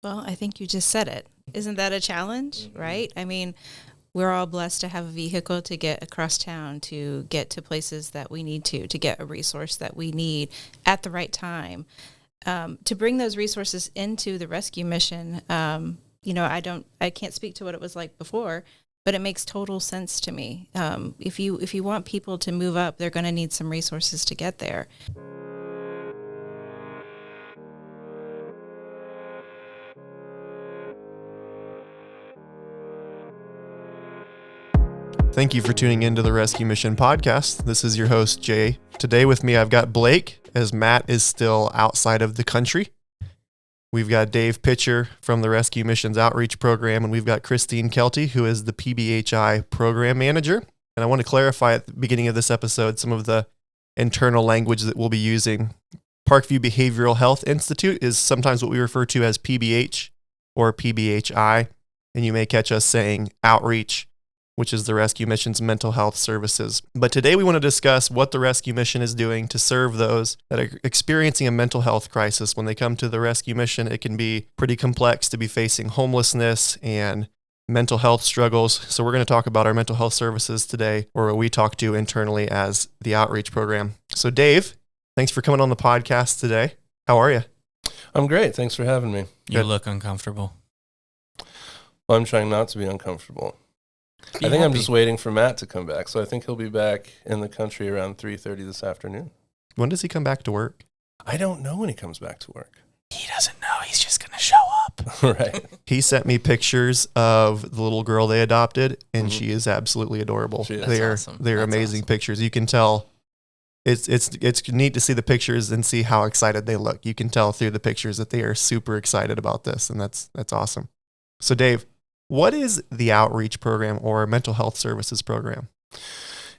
Well, I think you just said it. Isn't that a challenge, right? I mean, we're all blessed to have a vehicle to get across town, to get to places that we need to get a resource that we need at the right time. To bring those resources into the rescue mission, I can't speak to what it was like before, but it makes total sense to me. If you want people to move up, they're going to need some resources to get there. Thank you for tuning into the Rescue Mission podcast. This is your host, Jay. Today with me, I've got Blake, as Matt is still outside of the country. We've got Dave Pitcher from the Rescue Mission's Outreach Program, and we've got Christine Kelty, who is the PBHI Program Manager. And I want to clarify at the beginning of this episode some of the internal language that we'll be using. Parkview Behavioral Health Institute is sometimes what we refer to as PBH or PBHI, and you may catch us saying Outreach, which is the Rescue Mission's mental health services. But today we want to discuss what the Rescue Mission is doing to serve those that are experiencing a mental health crisis. When they come to the Rescue Mission, it can be pretty complex to be facing homelessness and mental health struggles. So we're going to talk about our mental health services today, or what we talk to internally as the Outreach Program. So Dave, thanks for coming on the podcast today. How are you? I'm great. Thanks for having me. You look uncomfortable. Well, I'm trying not to be uncomfortable. I think I'm just waiting for Matt to come back. So I think he'll be back in the country around 3:30 this afternoon. When does he come back to work? I don't know when he comes back to work. He doesn't know. He's just going to show up. Right. He sent me pictures of the little girl they adopted, and she is absolutely adorable. They're awesome. They're amazing pictures. You can tell. It's neat to see the pictures and see how excited they look. You can tell through the pictures that they are super excited about this, and that's awesome. So Dave, what is the Outreach Program or mental health services program?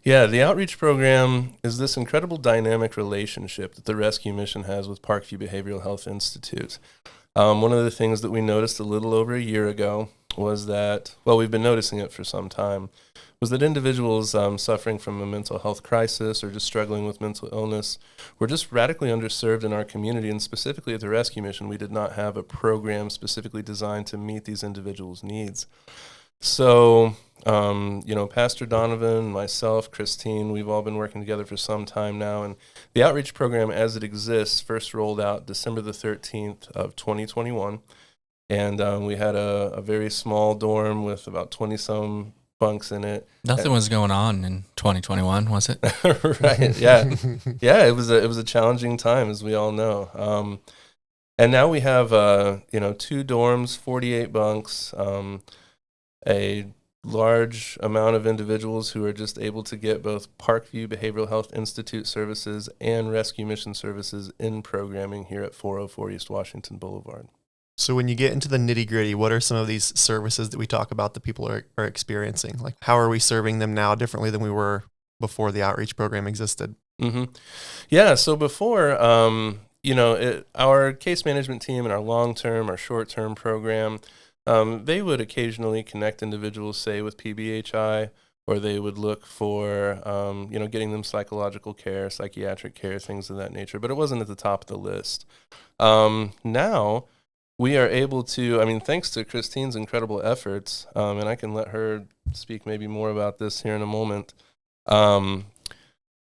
Yeah, the Outreach Program is this incredible dynamic relationship that the Rescue Mission has with Parkview Behavioral Health Institute. One of the things that we noticed a little over a year ago was that, well, we've been noticing it for some time, was that individuals suffering from a mental health crisis or just struggling with mental illness were just radically underserved in our community, and specifically at the Rescue Mission, we did not have a program specifically designed to meet these individuals' needs. So, Pastor Donovan, myself, Christine, we've all been working together for some time now, and the Outreach Program as it exists first rolled out December the 13th of 2021, and we had a very small dorm with about 20-some bunks in it. Nothing was going on in 2021, was it? Right. Yeah. Yeah. It was a challenging time, as we all know. And now we have 2 dorms, 48 bunks, a large amount of individuals who are just able to get both Parkview Behavioral Health Institute services and Rescue Mission services in programming here at 404 East Washington Boulevard. So when you get into the nitty-gritty, what are some of these services that we talk about that people are experiencing? Like, how are we serving them now differently than we were before the Outreach Program existed? Mm-hmm. Yeah, so before, our case management team and our long-term, our short-term program, they would occasionally connect individuals, say, with PBHI, or they would look for, getting them psychological care, psychiatric care, things of that nature. But it wasn't at the top of the list. Now, we are able to, thanks to Christine's incredible efforts, and I can let her speak maybe more about this here in a moment,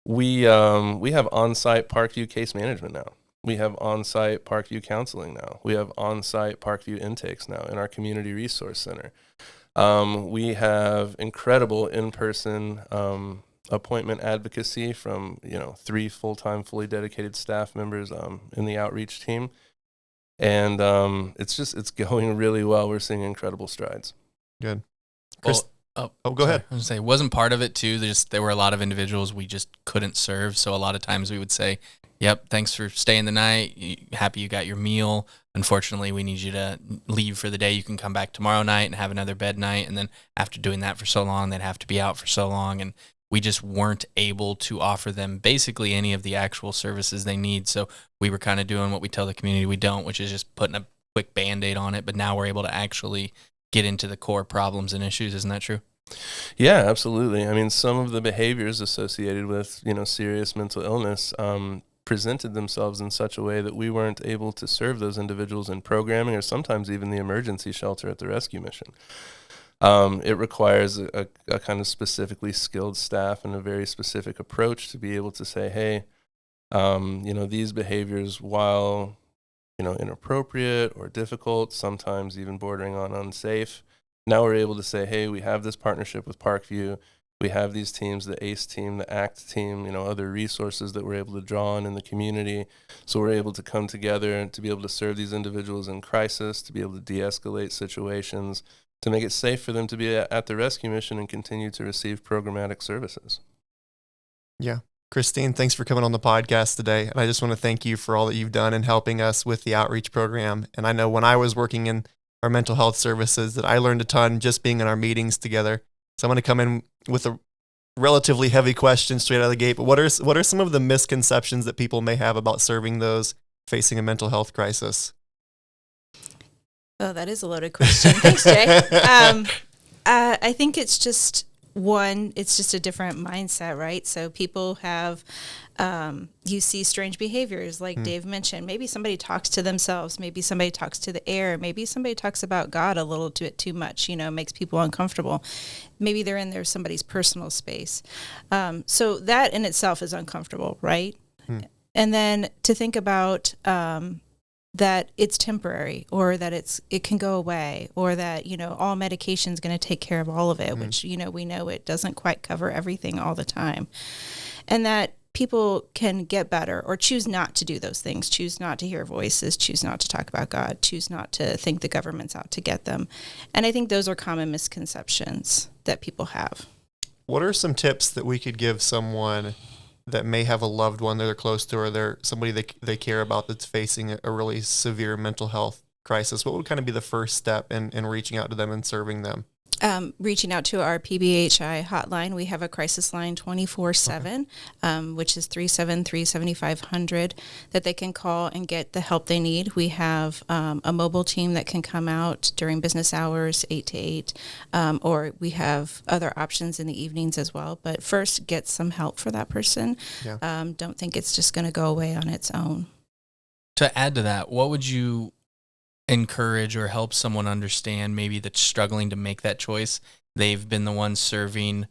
we have on-site Parkview case management now. We have on-site Parkview counseling now. We have on-site Parkview intakes now in our Community Resource Center. We have incredible in-person appointment advocacy from 3 full-time, fully dedicated staff members in the outreach team. And it's going really well. We're seeing incredible strides. Good. Chris, go ahead. I was going to say, wasn't part of it too, there were a lot of individuals we just couldn't serve. So a lot of times we would say, yep, thanks for staying the night. Happy you got your meal. Unfortunately, we need you to leave for the day. You can come back tomorrow night and have another bed night. And then after doing that for so long, they'd have to be out for so long. And we just weren't able to offer them basically any of the actual services they need. So we were kind of doing what we tell the community we don't, which is just putting a quick Band-Aid on it. But now we're able to actually get into the core problems and issues. Isn't that true? Yeah, absolutely. Some of the behaviors associated with, serious mental illness, presented themselves in such a way that we weren't able to serve those individuals in programming or sometimes even the emergency shelter at the rescue mission. It requires a kind of specifically skilled staff and a very specific approach to be able to say, hey, these behaviors, while, inappropriate or difficult, sometimes even bordering on unsafe, now we're able to say, hey, we have this partnership with Parkview. We have these teams, the ACE team, the ACT team, other resources that we're able to draw on in the community. So we're able to come together and to be able to serve these individuals in crisis, to be able to de-escalate situations, to make it safe for them to be at the rescue mission and continue to receive programmatic services. Yeah. Christine, thanks for coming on the podcast today. And I just want to thank you for all that you've done in helping us with the outreach program. And I know when I was working in our mental health services that I learned a ton just being in our meetings together. So I'm going to come in with a relatively heavy question straight out of the gate. But what are some of the misconceptions that people may have about serving those facing a mental health crisis? Oh, that is a loaded question. Thanks, Jay. I think it's just a different mindset, right? So people have, you see strange behaviors like Dave mentioned. Maybe somebody talks to themselves. Maybe somebody talks to the air. Maybe somebody talks about God a little bit too much, makes people uncomfortable. Maybe they're in somebody's personal space. So that in itself is uncomfortable, right? And then to think about that it's temporary, or that it can go away, or that, all medication is going to take care of all of it, which, we know it doesn't quite cover everything all the time. And that people can get better or choose not to do those things, choose not to hear voices, choose not to talk about God, choose not to think the government's out to get them. And I think those are common misconceptions that people have. What are some tips that we could give someone that may have a loved one that they're close to, or they're somebody they care about that's facing a really severe mental health crisis? What would kind of be the first step in reaching out to them and serving them? Reaching out to our PBHI hotline. We have a crisis line 24/7, which is 373-7500 that they can call and get the help they need. We have a mobile team that can come out during business hours, 8 to 8, or we have other options in the evenings as well. But first, get some help for that person. Yeah. Don't think it's just going to go away on its own. To add to that, what would you encourage or help someone understand maybe that's struggling to make that choice? They've been the ones serving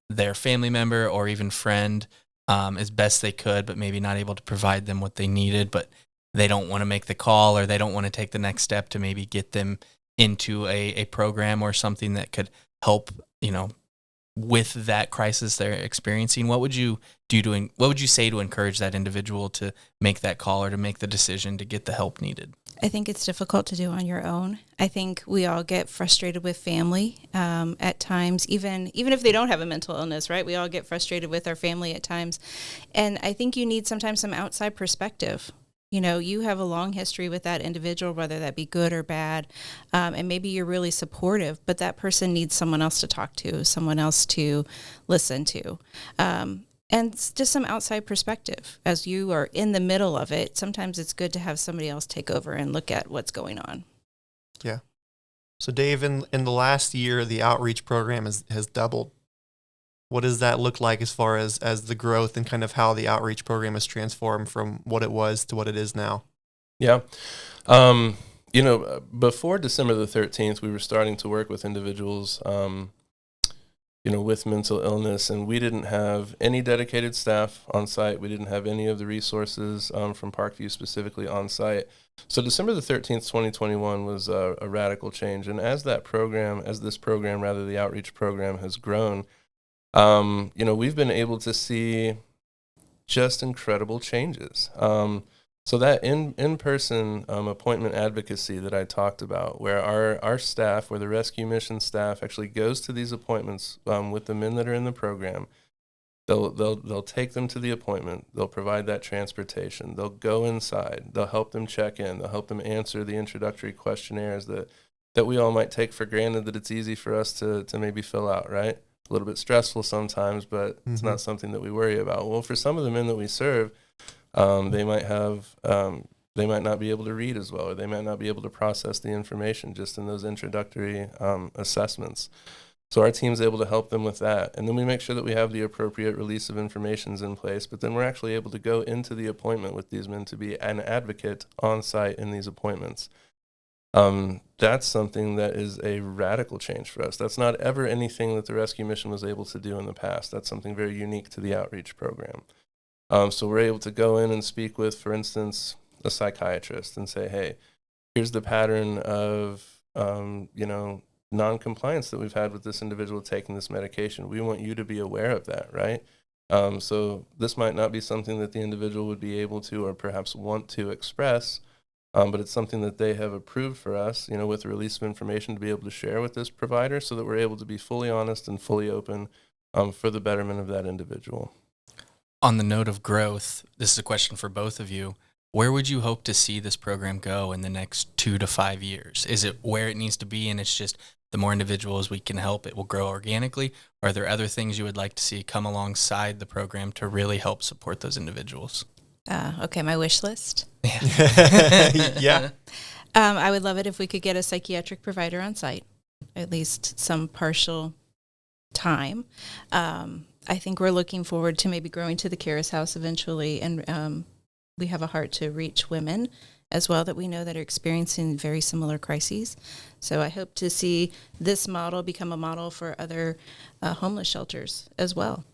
their family member or even friend as best they could, but maybe not able to provide them what they needed, but they don't want to make the call, or they don't want to take the next step to maybe get them into a program or something that could help, with that crisis they're experiencing. What would you what would you say to encourage that individual to make that call or to make the decision to get the help needed? I think it's difficult to do on your own. I think we all get frustrated with family at times, even if they don't have a mental illness, right? We all get frustrated with our family at times. And I think you need sometimes some outside perspective. You have a long history with that individual, whether that be good or bad, and maybe you're really supportive, but that person needs someone else to talk to, someone else to listen to. And just some outside perspective. As you are in the middle of it, sometimes it's good to have somebody else take over and look at what's going on. Yeah. So Dave, in the last year, the outreach program has doubled. What does that look like as far as the growth and kind of how the outreach program has transformed from what it was to what it is now? Yeah. Before December the 13th, we were starting to work with individuals with mental illness, and we didn't have any dedicated staff on site. We didn't have any of the resources from Parkview specifically on site. So December the 13th, 2021 was a radical change. And as this program, the outreach program has grown, we've been able to see just incredible changes. So that in-person appointment advocacy that I talked about, where our staff, where the rescue mission staff actually goes to these appointments with the men that are in the program, they'll take them to the appointment, they'll provide that transportation, they'll go inside, they'll help them check in, they'll help them answer the introductory questionnaires that we all might take for granted that it's easy for us to maybe fill out, right? A little bit stressful sometimes, but it's not something that we worry about. Well, for some of the men that we serve, they might not be able to read as well, or they might not be able to process the information just in those introductory assessments. So our team's able to help them with that. And then we make sure that we have the appropriate release of informations in place, but then we're actually able to go into the appointment with these men to be an advocate on site in these appointments. That's something that is a radical change for us. That's not ever anything that the rescue mission was able to do in the past. That's something very unique to the outreach program. So we're able to go in and speak with, for instance, a psychiatrist and say, hey, here's the pattern of, non-compliance that we've had with this individual taking this medication. We want you to be aware of that, right? So this might not be something that the individual would be able to or perhaps want to express, but it's something that they have approved for us, with the release of information to be able to share with this provider so that we're able to be fully honest and fully open for the betterment of that individual. On the note of growth, this is a question for both of you. Where would you hope to see this program go in the next 2 to 5 years? Is it where it needs to be and it's just the more individuals we can help, it will grow organically? Or are there other things you would like to see come alongside the program to really help support those individuals? Okay, my wish list. Yeah. I would love it if we could get a psychiatric provider on site, at least some partial time. I think we're looking forward to maybe growing to the Caris House eventually, and we have a heart to reach women as well that we know that are experiencing very similar crises. So I hope to see this model become a model for other homeless shelters as well.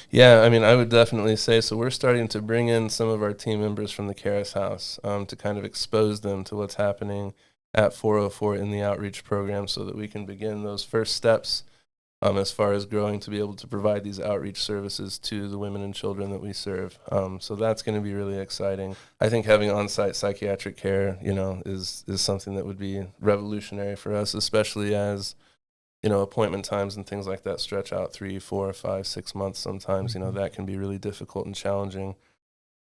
Yeah, I would definitely say so. We're starting to bring in some of our team members from the Caris House to kind of expose them to what's happening at 404 in the outreach program so that we can begin those first steps as far as growing to be able to provide these outreach services to the women and children that we serve. So that's going to be really exciting. I think having on-site psychiatric care, is something that would be revolutionary for us, especially as, appointment times and things like that stretch out 3, 4, 5, 6 months sometimes. That can be really difficult and challenging.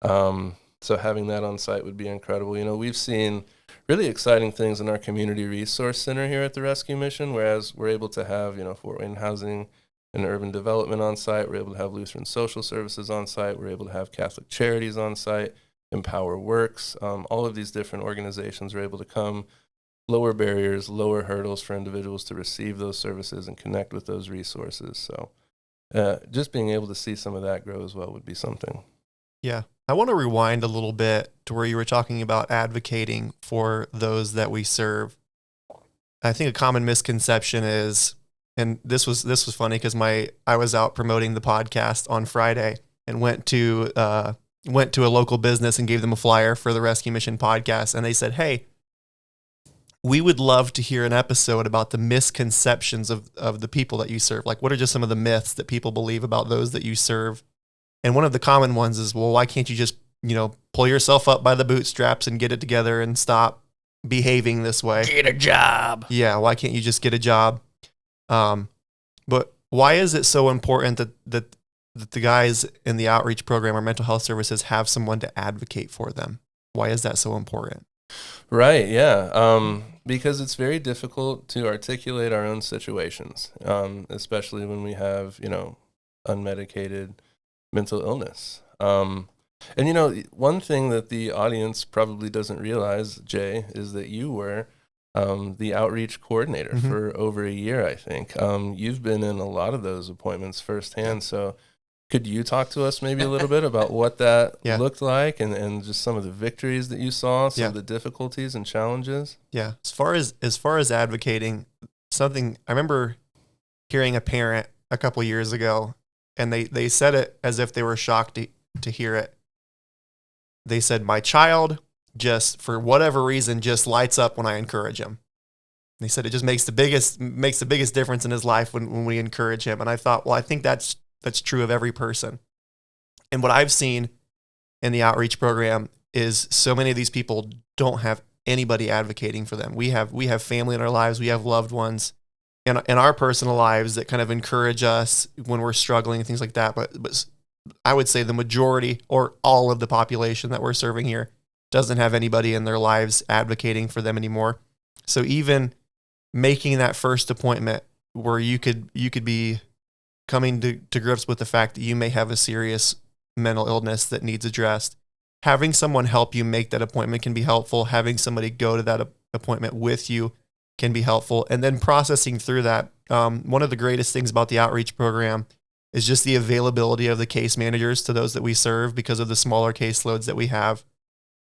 So having that on site would be incredible. We've seen really exciting things in our community resource center here at the Rescue Mission, whereas we're able to have, Fort Wayne Housing and Urban Development on site. We're able to have Lutheran Social Services on site. We're able to have Catholic Charities on site, Empower Works. All of these different organizations are able to come, lower barriers, lower hurdles for individuals to receive those services and connect with those resources. So just being able to see some of that grow as well would be something. Yeah. I want to rewind a little bit to where you were talking about advocating for those that we serve. I think a common misconception is, and this was funny because I was out promoting the podcast on Friday and went to a local business and gave them a flyer for the Rescue Mission podcast, and they said, "Hey, we would love to hear an episode about the misconceptions of the people that you serve. Like, what are just some of the myths that people believe about those that you serve?" And one of the common ones is, well, why can't you just, pull yourself up by the bootstraps and get it together and stop behaving this way? Get a job. Yeah, why can't you just get a job? But why is it so important that the guys in the outreach program or mental health services have someone to advocate for them? Why is that so important? Right, yeah. Because it's very difficult to articulate our own situations, especially when we have, unmedicated mental illness. And one thing that the audience probably doesn't realize, Jay, is that you were the outreach coordinator for over a year, I think. You've been in a lot of those appointments firsthand. So could you talk to us maybe a little bit about what that looked like and just some of the victories that you saw, some of the difficulties and challenges? Yeah. As far as advocating, something I remember hearing a parent a couple years ago, and they said it as if they were shocked to hear it. They said, "My child just, for whatever reason, just lights up when I encourage him." They said it just makes the biggest difference in his life when we encourage him. And I thought, well, I think that's true of every person. And what I've seen in the outreach program is so many of these people don't have anybody advocating for them. We have family in our lives. We have loved ones in our personal lives that kind of encourage us when we're struggling and things like that. But I would say the majority or all of the population that we're serving here doesn't have anybody in their lives advocating for them anymore. So even making that first appointment where you could be coming to grips with the fact that you may have a serious mental illness that needs addressed, having someone help you make that appointment can be helpful. Having somebody go to that appointment with you can be helpful. And then processing through that one of the greatest things about the outreach program is just the availability of the case managers to those that we serve because of the smaller caseloads that we have.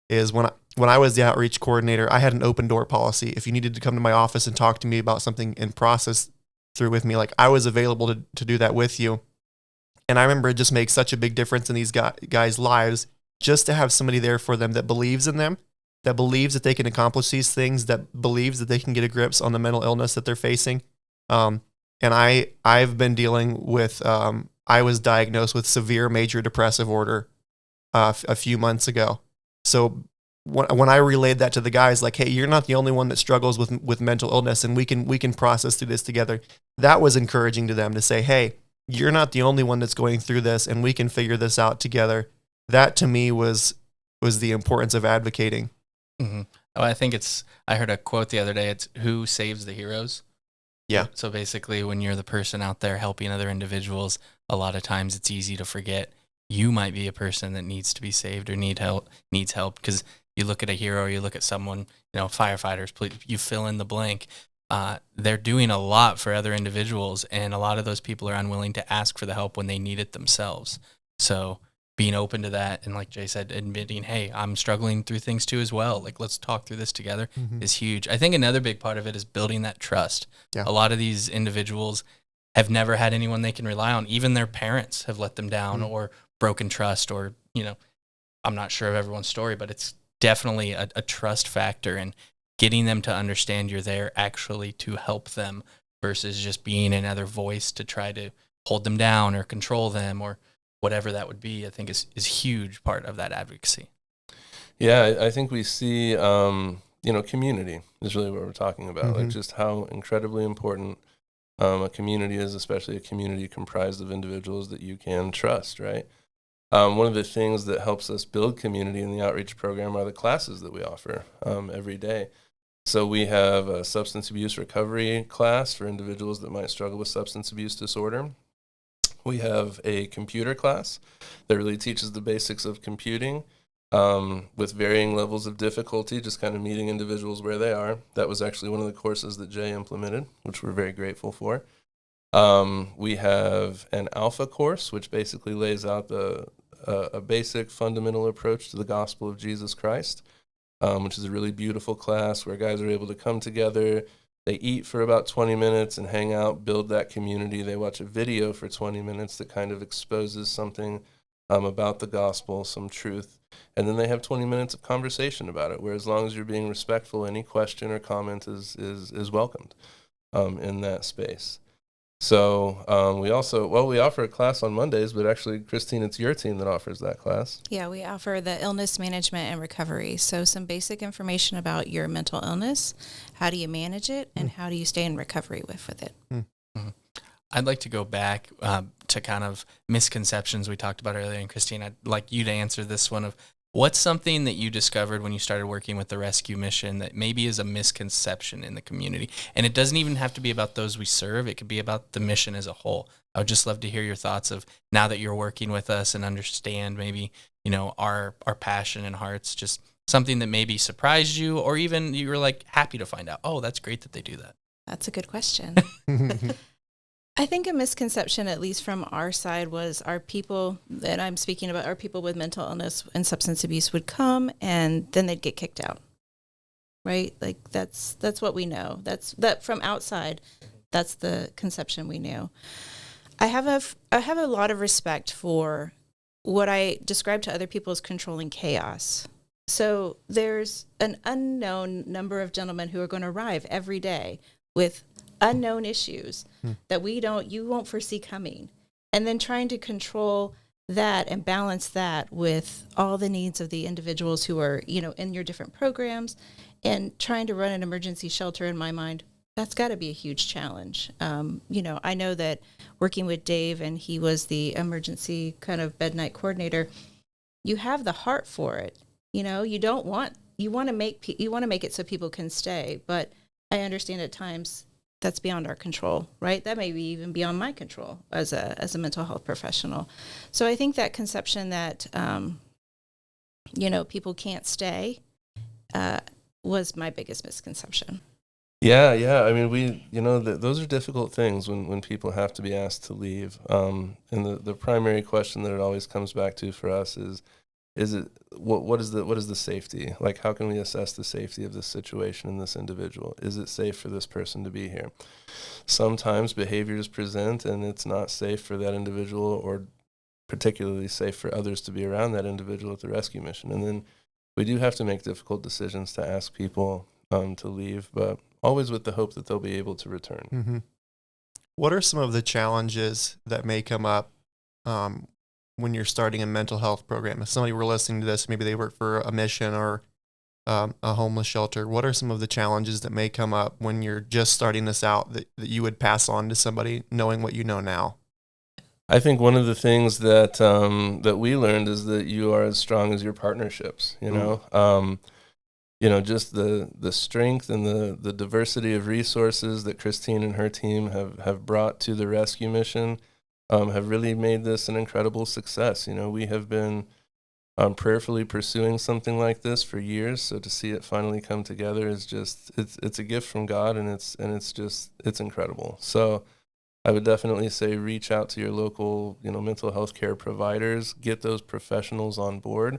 Is when I was the outreach coordinator, I had an open door policy. If you needed to come to my office and talk to me about something and process through with me, like I was available to do that with you. And I remember it just makes such a big difference in these guys' lives just to have somebody there for them that believes in them, that believes that they can accomplish these things, that believes that they can get a grips on the mental illness that they're facing. And I've been dealing with, I was diagnosed with severe major depressive order a few months ago. So when I relayed that to the guys, like, hey, you're not the only one that struggles with mental illness, and we can process through this together. That was encouraging to them to say, hey, you're not the only one that's going through this, and we can figure this out together. That to me was the importance of advocating. Mm-hmm. Oh, I heard a quote the other day. It's who saves the heroes. Yeah. So basically, when you're the person out there helping other individuals, a lot of times it's easy to forget you might be a person that needs to be saved or needs help because you look at a hero, or you look at someone, firefighters, please, you fill in the blank. They're doing a lot for other individuals, and a lot of those people are unwilling to ask for the help when they need it themselves. So being open to that, and like Jay said, admitting, hey, I'm struggling through things too as well. Like, let's talk through this together is huge. I think another big part of it is building that trust. Yeah. A lot of these individuals have never had anyone they can rely on. Even their parents have let them down or broken trust, or, I'm not sure of everyone's story, but it's definitely a trust factor, and getting them to understand you're there actually to help them versus just being another voice to try to hold them down or control them or whatever that would be, I think is huge part of that advocacy. Yeah, I think we see, community is really what we're talking about, like just how incredibly important a community is, especially a community comprised of individuals that you can trust, right? One of the things that helps us build community in the outreach program are the classes that we offer every day. So we have a substance abuse recovery class for individuals that might struggle with substance abuse disorder. We have a computer class that really teaches the basics of computing with varying levels of difficulty, just kind of meeting individuals where they are. That was actually one of the courses that Jay implemented, which we're very grateful for. We have an alpha course, which basically lays out a basic fundamental approach to the gospel of Jesus Christ, which is a really beautiful class where guys are able to come together. They eat for about 20 minutes and hang out, build that community. They watch a video for 20 minutes that kind of exposes something about the gospel, some truth. And then they have 20 minutes of conversation about it, where as long as you're being respectful, any question or comment is welcomed in that space. So we offer a class on Mondays, but actually, Christine, it's your team that offers that class. Yeah, we offer the illness management and recovery. So some basic information about your mental illness, how do you manage it, and how do you stay in recovery with it. I'd like to go back to kind of misconceptions we talked about earlier. And Christine, I'd like you to answer this one of what's something that you discovered when you started working with the rescue mission that maybe is a misconception in the community? And it doesn't even have to be about those we serve. It could be about the mission as a whole. I would just love to hear your thoughts of now that you're working with us and understand maybe, our passion and hearts, just something that maybe surprised you, or even you were like happy to find out, oh, that's great that they do that. That's a good question. I think a misconception, at least from our side, was our people that I'm speaking about, our people with mental illness and substance abuse would come and then they'd get kicked out, right? Like that's what we know. That from outside, that's the conception we knew. I have a lot of respect for what I describe to other people as controlling chaos. So there's an unknown number of gentlemen who are going to arrive every day with unknown issues that you won't foresee coming. And then trying to control that and balance that with all the needs of the individuals who are, in your different programs, and trying to run an emergency shelter, in my mind, that's got to be a huge challenge. I know that working with Dave, and he was the emergency kind of bed night coordinator, you have the heart for it. You want to make it so people can stay, but I understand at times that's beyond our control, right? That may be even beyond my control as a mental health professional. So I think that conception that, people can't stay was my biggest misconception. Yeah. I mean, those are difficult things when people have to be asked to leave. And the primary question that it always comes back to for us is it what is the safety? Like, how can we assess the safety of this situation and this individual? Is it safe for this person to be here? Sometimes behaviors present and it's not safe for that individual, or particularly safe for others to be around that individual at the rescue mission. And then we do have to make difficult decisions to ask people to leave, but always with the hope that they'll be able to return. Mm-hmm. What are some of the challenges that may come up when you're starting a mental health program? If somebody were listening to this, maybe they work for a mission or a homeless shelter. What are some of the challenges that may come up when you're just starting this out that you would pass on to somebody knowing what you know now? I think one of the things that that we learned is that you are as strong as your partnerships. Just the strength and the diversity of resources that Christine and her team have brought to the rescue mission have really made this an incredible success. We have been prayerfully pursuing something like this for years, so to see it finally come together is just it's a gift from God, and it's incredible. So I would definitely say reach out to your local mental health care providers, get those professionals on board.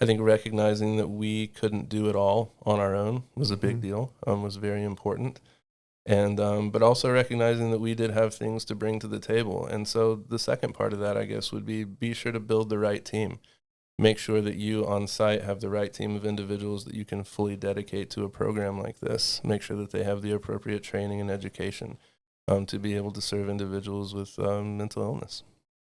I think recognizing that we couldn't do it all on our own was a big deal, was very important. And but also recognizing that we did have things to bring to the table. And so the second part of that, I guess, would be sure to build the right team. Make sure that you on site have the right team of individuals that you can fully dedicate to a program like this. Make sure that they have the appropriate training and education to be able to serve individuals with mental illness.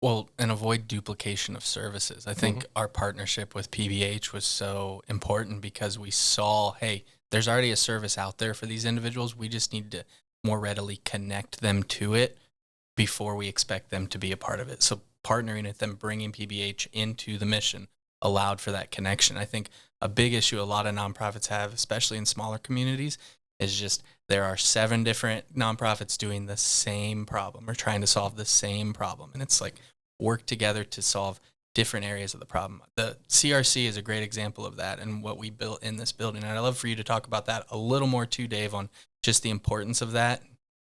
Well, and avoid duplication of services. I think our partnership with PBH was so important because we saw, hey, there's already a service out there for these individuals. We just need to more readily connect them to it before we expect them to be a part of it. So partnering with them, bringing PBH into the mission allowed for that connection. I think a big issue a lot of nonprofits have, especially in smaller communities, is just there are 7 different nonprofits doing the same problem or trying to solve the same problem. And it's like work together to solve different areas of the problem. The CRC is a great example of that and what we built in this building. And I'd love for you to talk about that a little more too, Dave, on just the importance of that.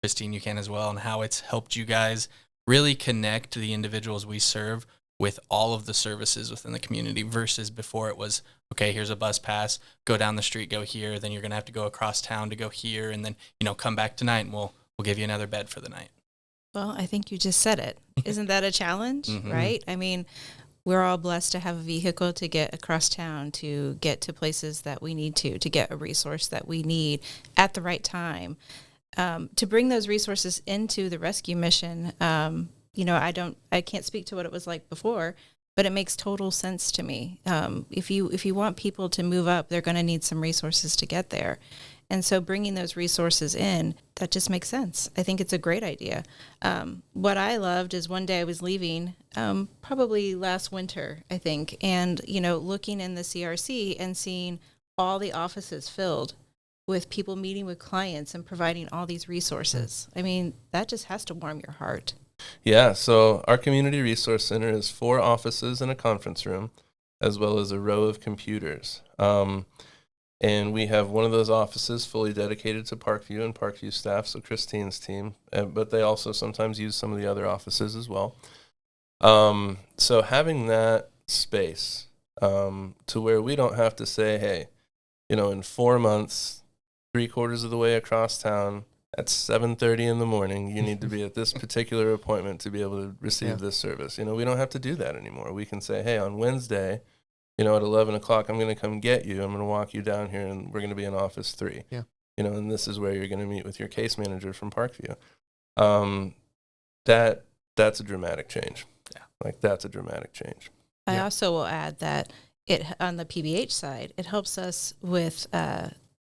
Christine, you can as well, and how it's helped you guys really connect the individuals we serve with all of the services within the community versus before it was, okay, here's a bus pass, go down the street, go here, then you're going to have to go across town to go here, and then, come back tonight and we'll give you another bed for the night. Well, I think you just said it. Isn't that a challenge, right? I mean, we're all blessed to have a vehicle to get across town, to get to places that we need to get a resource that we need at the right time. To bring those resources into the rescue mission, I can't speak to what it was like before, but it makes total sense to me. If you want people to move up, they're going to need some resources to get there. And so bringing those resources in, that just makes sense. I think it's a great idea. What I loved is one day I was leaving, probably last winter, I think, and, looking in the CRC and seeing all the offices filled with people meeting with clients and providing all these resources. I mean, that just has to warm your heart. Yeah, so our Community Resource Center is 4 offices and a conference room, as well as a row of computers. And we have one of those offices fully dedicated to Parkview and Parkview staff, so Christine's team, but they also sometimes use some of the other offices as well. So having that space to where we don't have to say, hey, in 4 months, 3/4 of the way across town, at 7:30 in the morning, you need to be at this particular appointment to be able to receive this service. We don't have to do that anymore. We can say, hey, on Wednesday, at 11 o'clock, I'm going to come get you. I'm going to walk you down here, and we're going to be in office 3. Yeah. And this is where you're going to meet with your case manager from Parkview. That's a dramatic change. Yeah. Like, that's a dramatic change. I also will add that on the PBH side, it helps us with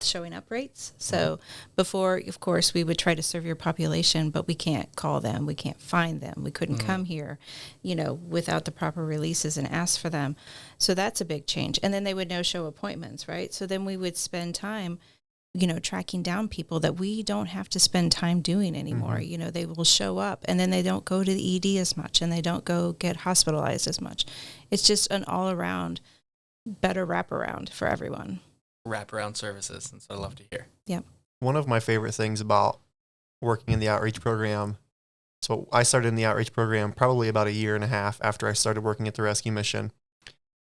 showing up rates. So before, of course, we would try to serve your population, but we can't call them. We can't find them. We couldn't come here, without the proper releases and ask for them. So that's a big change. And then they would no-show appointments, right? So then we would spend time, tracking down people that we don't have to spend time doing anymore. They will show up and then they don't go to the ED as much and they don't go get hospitalized as much. It's just an all-around better wraparound for everyone. Wraparound services. That's what I love to hear. Yep. one of my favorite things about working in the outreach program. So I started in the outreach program probably about a year and a half after I started working at the rescue mission.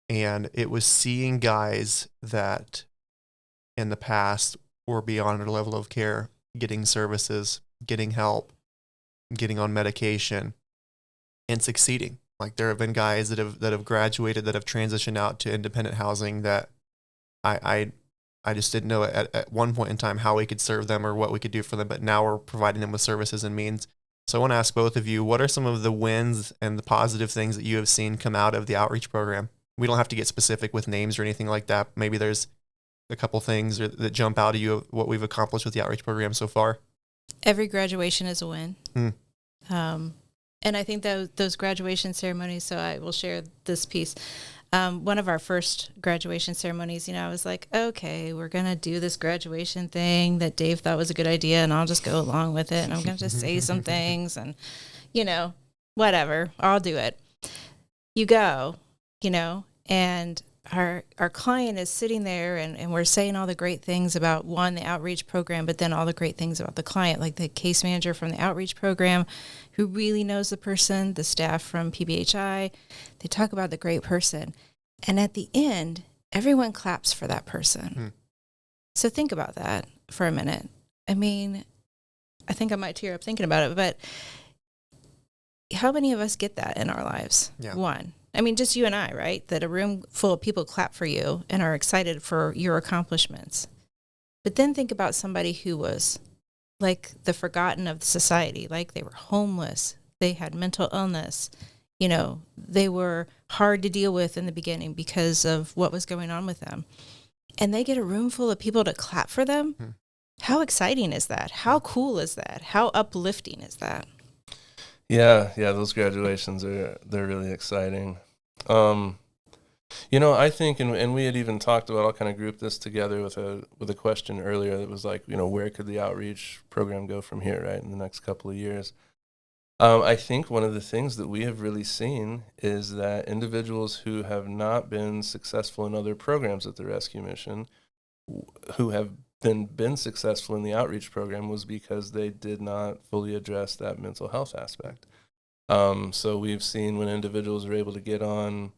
And it was seeing guys that in the past were beyond their level of care, getting services, getting help, getting on medication, and succeeding. Like there have been guys that have graduated, that have transitioned out to independent housing that I just didn't know at one point in time how we could serve them or what we could do for them, but now we're providing them with services and means. So I want to ask both of you, what are some of the wins and the positive things that you have seen come out of the outreach program? We don't have to get specific with names or anything like that. Maybe there's a couple things that jump out at you of what we've accomplished with the outreach program so far. Every graduation is a win. And I think those graduation ceremonies, so I will share this piece. One of our first graduation ceremonies, I was like, okay, we're going to do this graduation thing that Dave thought was a good idea, and I'll just go along with it. And I'm going to just say some things and, whatever, I'll do it. You go, and our client is sitting there and we're saying all the great things about, one, the outreach program, but then all the great things about the client, like the case manager from the outreach program who really knows the person, the staff from PBHI, they talk about the great person. And at the end, everyone claps for that person. So think about that for a minute. I mean, I think I might tear up thinking about it, but how many of us get that in our lives? Yeah. One. I mean, just you and I, right? That a room full of people clap for you and are excited for your accomplishments. But then think about somebody who was like the forgotten of society, like they were homeless, they had mental illness, they were hard to deal with in the beginning because of what was going on with them. And they get a room full of people to clap for them. How exciting is that? How cool is that? How uplifting is that? Yeah, those graduations they're really exciting. I think, and we had even talked about, I'll kind of group this together with a question earlier that was like, where could the outreach program go from here, right, in the next couple of years? I think one of the things that we have really seen is that individuals who have not been successful in other programs at the rescue mission, who have been successful in the outreach program, was because they did not fully address that mental health aspect. So we've seen when individuals are able to get on,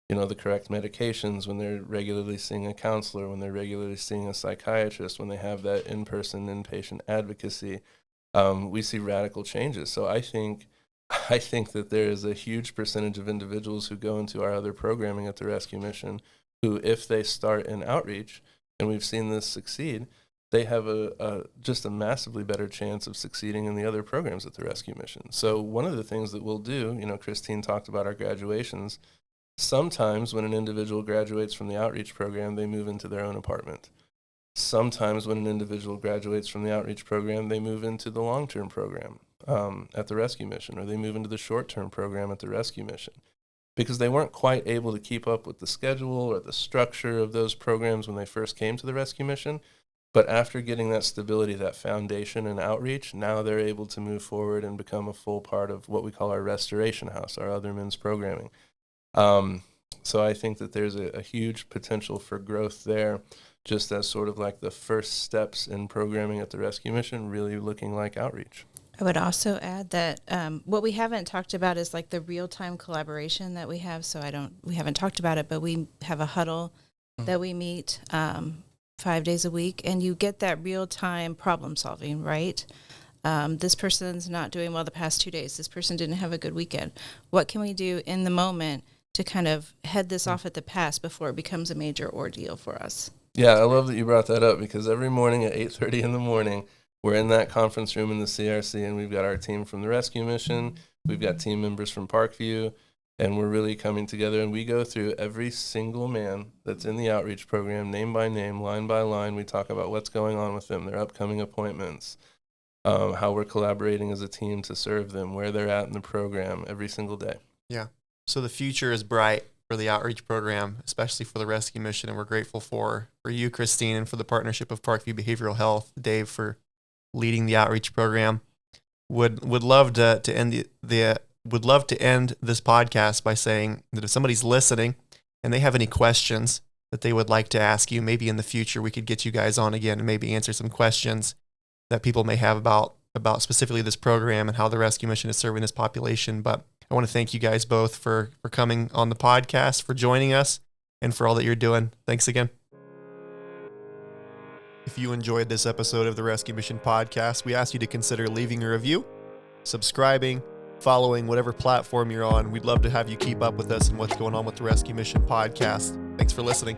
the correct medications, when they're regularly seeing a counselor, when they're regularly seeing a psychiatrist, when they have that in-person inpatient advocacy, we see radical changes. So I think that there is a huge percentage of individuals who go into our other programming at the rescue mission who, if they start in outreach, and we've seen this succeed, they have just a massively better chance of succeeding in the other programs at the rescue mission. So one of the things that we'll do, Christine talked about our graduations. Sometimes when an individual graduates from the outreach program, they move into their own apartment. Sometimes when an individual graduates from the outreach program, they move into the long-term program at the rescue mission, or they move into the short-term program at the rescue mission, because they weren't quite able to keep up with the schedule or the structure of those programs when they first came to the rescue mission. But after getting that stability, that foundation and outreach, now they're able to move forward and become a full part of what we call our restoration house, our other men's programming. So I think that there's a huge potential for growth there, just as sort of like the first steps in programming at the rescue mission really looking like outreach. I would also add that what we haven't talked about is like the real-time collaboration that we have. So we haven't talked about it, but we have a huddle that we meet 5 days a week, and you get that real-time problem solving, right? This person's not doing well the past 2 days. This person didn't have a good weekend. What can we do in the moment to kind of head this off at the pass before it becomes a major ordeal for us? Yeah, I love that you brought that up, because every morning at 8:30 in the morning, we're in that conference room in the CRC, and we've got our team from the rescue mission, we've got team members from Parkview, and we're really coming together, and we go through every single man that's in the outreach program, name by name, line by line. We talk about what's going on with them, their upcoming appointments, how we're collaborating as a team to serve them, where they're at in the program every single day. Yeah. So the future is bright for the outreach program, especially for the rescue mission, and we're grateful for you, Christine, and for the partnership of Parkview Behavioral Health, Dave, for leading the outreach program. Would love to end would love to end this podcast by saying that if somebody's listening and they have any questions that they would like to ask you, maybe in the future we could get you guys on again and maybe answer some questions. that people may have about specifically this program and how the rescue mission is serving this population. But I want to thank you guys both for coming on the podcast, for joining us, and for all that you're doing. Thanks again. If you enjoyed this episode of the Rescue Mission Podcast, we ask you to consider leaving a review, subscribing, following whatever platform you're on. We'd love to have you keep up with us and what's going on with the Rescue Mission Podcast. Thanks for listening.